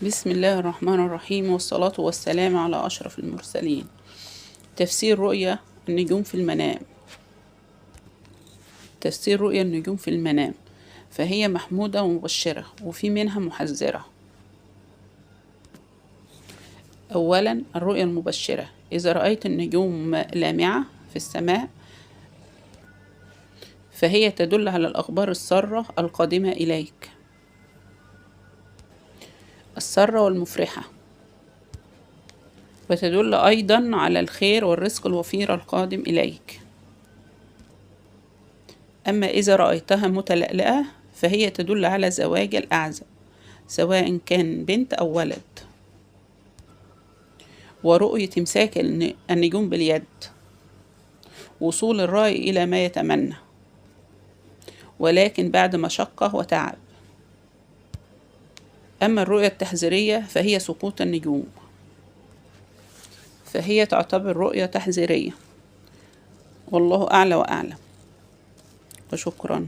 بسم الله الرحمن الرحيم، والصلاة والسلام على أشرف المرسلين. تفسير رؤيا النجوم في المنام. تفسير رؤيا النجوم في المنام، فهي محمودة ومبشرة، وفي منها محذرة. أولا، الرؤيا المبشرة: إذا رأيت النجوم لامعة في السماء فهي تدل على الأخبار السارة القادمة إليك، السارة والمفرحة، وتدل أيضا على الخير والرزق الوفير القادم إليك. أما إذا رأيتها متلألئة فهي تدل على زواج الأعزب، سواء كان بنت أو ولد. ورؤية إمساك النجوم باليد، وصول الرأي إلى ما يتمنى، ولكن بعد مشقة وتعب. أما الرؤية التحذيرية فهي سقوط النجوم، فهي تعتبر رؤية تحذيرية. والله أعلى وأعلم، وشكرا.